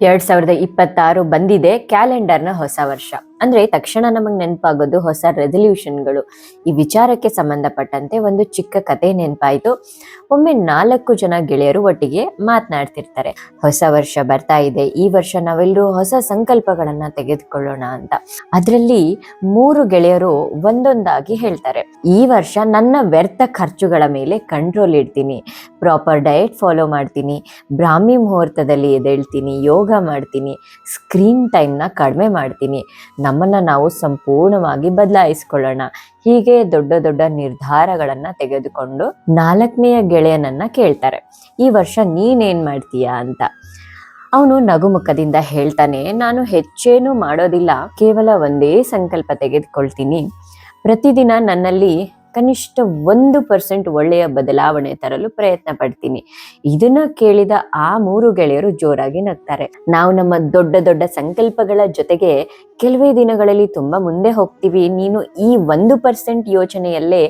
2026 ಬಂದಿದೆ, ಕ್ಯಾಲೆಂಡರ್ನ ಹೊಸ ವರ್ಷ. ಅಂದ್ರೆ ತಕ್ಷಣ ನಮಗ್ ನೆನಪಾಗೋದು ಹೊಸ ರೆಸಲ್ಯೂಷನ್ಗಳು. ಈ ವಿಚಾರಕ್ಕೆ ಸಂಬಂಧಪಟ್ಟಂತೆ ಒಂದು ಚಿಕ್ಕ ಕತೆ ನೆನಪಾಯ್ತು. ಒಮ್ಮೆ 4 ಜನ ಗೆಳೆಯರು ಒಟ್ಟಿಗೆ ಮಾತನಾಡ್ತಿರ್ತಾರೆ. ಹೊಸ ವರ್ಷ ಬರ್ತಾ ಇದೆ, ಈ ವರ್ಷ ನಾವೆಲ್ಲರೂ ಹೊಸ ಸಂಕಲ್ಪಗಳನ್ನ ತೆಗೆದುಕೊಳ್ಳೋಣ ಅಂತ. ಅದ್ರಲ್ಲಿ 3 ಗೆಳೆಯರು ಒಂದೊಂದಾಗಿ ಹೇಳ್ತಾರೆ, ಈ ವರ್ಷ ನನ್ನ ವ್ಯರ್ಥ ಖರ್ಚುಗಳ ಮೇಲೆ ಕಂಟ್ರೋಲ್ ಇಡ್ತೀನಿ, ಪ್ರಾಪರ್ ಡಯಟ್ ಫಾಲೋ ಮಾಡ್ತೀನಿ, ಬ್ರಾಹ್ಮಿ ಮುಹೂರ್ತದಲ್ಲಿ ಎದ್ದೇಳ್ತೀನಿ, ಯೋಗ ಮಾಡ್ತೀನಿ, ಸ್ಕ್ರೀನ್ ಟೈಮ್ನ ಕಡಿಮೆ ಮಾಡ್ತೀನಿ, ನಮ್ಮನ್ನ ನಾವು ಸಂಪೂರ್ಣವಾಗಿ ಬದಲಾಯಿಸ್ಕೊಳ್ಳೋಣ. ಹೀಗೆ ದೊಡ್ಡ ದೊಡ್ಡ ನಿರ್ಧಾರಗಳನ್ನ ತೆಗೆದುಕೊಂಡು 4ನೆಯ ಗೆಳೆಯನನ್ನ ಕೇಳ್ತಾರೆ, ಈ ವರ್ಷ ನೀನೇನ್ ಮಾಡ್ತೀಯಾ ಅಂತ. ಅವನು ನಗುಮುಖದಿಂದ ಹೇಳ್ತಾನೆ, ನಾನು ಹೆಚ್ಚೇನು ಮಾಡೋದಿಲ್ಲ, ಕೇವಲ ಒಂದೇ ಸಂಕಲ್ಪ ತೆಗೆದುಕೊಳ್ತೀನಿ, ಪ್ರತಿದಿನ ನನ್ನಲ್ಲಿ ಕನಿಷ್ಠ 1% ಒಳ್ಳೆಯ ಬದಲಾವಣೆ ತರಲು ಪ್ರಯತ್ನ ಪಡ್ತೀನಿ. ಇದನ್ನ ಕೇಳಿದ ಆ 3 ಗೆಳೆಯರು ಜೋರಾಗಿ ನಗ್ತಾರೆ. ನಾವು ನಮ್ಮ ದೊಡ್ಡ ದೊಡ್ಡ ಸಂಕಲ್ಪಗಳ ಜೊತೆಗೆ ಕೆಲವೇ ದಿನಗಳಲ್ಲಿ ತುಂಬಾ ಮುಂದೆ ಹೋಗ್ತೀವಿ, ನೀನು ಈ 1% ಯೋಚನೆಯಲ್ಲೇ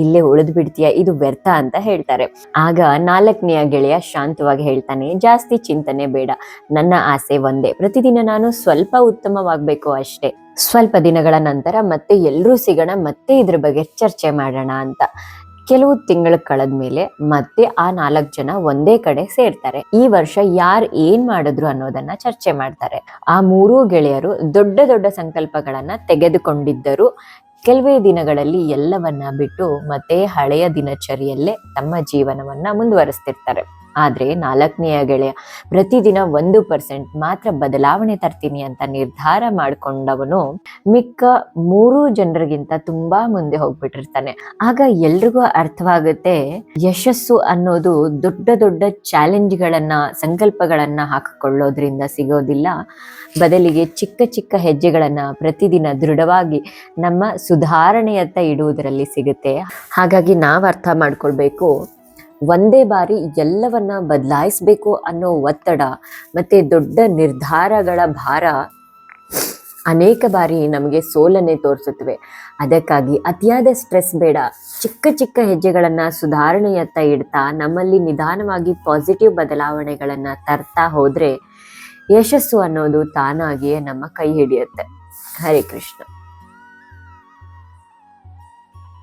ಇಲ್ಲೇ ಉಳಿದು ಬಿಡ್ತೀಯ, ಇದು ವ್ಯರ್ಥ ಅಂತ ಹೇಳ್ತಾರೆ. ಆಗ 4ನೆಯ ಗೆಳೆಯ ಶಾಂತವಾಗಿ ಹೇಳ್ತಾನೆ, ಜಾಸ್ತಿ ಚಿಂತನೆ ಬೇಡ, ನನ್ನ ಆಸೆ ಒಂದೇ, ಪ್ರತಿದಿನ ನಾನು ಸ್ವಲ್ಪ ಉತ್ತಮವಾಗಬೇಕು ಅಷ್ಟೇ. ಸ್ವಲ್ಪ ದಿನಗಳ ನಂತರ ಮತ್ತೆ ಎಲ್ಲರೂ ಸಿಗೋಣ, ಮತ್ತೆ ಇದ್ರ ಬಗ್ಗೆ ಚರ್ಚೆ ಮಾಡೋಣ ಅಂತ. ಕೆಲವು ತಿಂಗಳು ಕಳೆದ್ಮೇಲೆ ಮತ್ತೆ ಆ 4 ಜನ ಒಂದೇ ಕಡೆ ಸೇರ್ತಾರೆ. ಈ ವರ್ಷ ಯಾರು ಏನ್ ಮಾಡಿದ್ರು ಅನ್ನೋದನ್ನ ಚರ್ಚೆ ಮಾಡ್ತಾರೆ. ಆ 3 ಗೆಳೆಯರು ದೊಡ್ಡ ದೊಡ್ಡ ಸಂಕಲ್ಪಗಳನ್ನ ತೆಗೆದುಕೊಂಡಿದ್ದರು. ಕೆಲವೇ ದಿನಗಳಲ್ಲಿ ಎಲ್ಲವನ್ನ ಬಿಟ್ಟು ಮತ್ತೆ ಹಳೆಯ ದಿನಚರಿಯಲ್ಲೇ ತಮ್ಮ ಜೀವನವನ್ನ ಮುಂದುವರಿಸ್ತಿರ್ತಾರೆ. ಆದ್ರೆ 4ನೆಯ ಗೆಳೆಯ ಪ್ರತಿದಿನ 1% ಮಾತ್ರ ಬದಲಾವಣೆ ತರ್ತೀನಿ ಅಂತ ನಿರ್ಧಾರ ಮಾಡ್ಕೊಂಡವನು ಮಿಕ್ಕ 3 ಜನರಿಗಿಂತ ತುಂಬಾ ಮುಂದೆ ಹೋಗ್ಬಿಟ್ಟಿರ್ತಾನೆ. ಆಗ ಎಲ್ರಿಗೂ ಅರ್ಥವಾಗುತ್ತೆ, ಯಶಸ್ಸು ಅನ್ನೋದು ದೊಡ್ಡ ದೊಡ್ಡ ಚಾಲೆಂಜ್ಗಳನ್ನ, ಸಂಕಲ್ಪಗಳನ್ನ ಹಾಕಿಕೊಳ್ಳೋದ್ರಿಂದ ಸಿಗೋದಿಲ್ಲ, ಬದಲಿಗೆ ಚಿಕ್ಕ ಚಿಕ್ಕ ಹೆಜ್ಜೆಗಳನ್ನ ಪ್ರತಿದಿನ ದೃಢವಾಗಿ ನಮ್ಮ ಸುಧಾರಣೆಯತ್ತ ಇಡುವುದರಲ್ಲಿ ಸಿಗುತ್ತೆ. ಹಾಗಾಗಿ ನಾವು ಅರ್ಥ ಮಾಡ್ಕೊಳ್ಬೇಕು, ಒಂದೇ ಬಾರಿ ಎಲ್ಲವನ್ನ ಬದಲಾಯಿಸ್ಬೇಕು ಅನ್ನೋ ಒತ್ತಡ ಮತ್ತೆ ದೊಡ್ಡ ನಿರ್ಧಾರಗಳ ಭಾರ ಅನೇಕ ಬಾರಿ ನಮಗೆ ಸೋಲನ್ನೇ ತೋರಿಸುತ್ತವೆ. ಅದಕ್ಕಾಗಿ ಅತಿಯಾದ ಸ್ಟ್ರೆಸ್ ಬೇಡ, ಚಿಕ್ಕ ಚಿಕ್ಕ ಹೆಜ್ಜೆಗಳನ್ನ ಸುಧಾರಣೆಯತ್ತ ಇಡ್ತಾ ನಮ್ಮಲ್ಲಿ ನಿಧಾನವಾಗಿ ಪಾಸಿಟಿವ್ ಬದಲಾವಣೆಗಳನ್ನ ತರ್ತಾ ಹೋದ್ರೆ ಯಶಸ್ಸು ಅನ್ನೋದು ತಾನಾಗಿಯೇ ನಮ್ಮ ಕೈ ಹಿಡಿಯುತ್ತೆ. ಹರೇ ಕೃಷ್ಣ.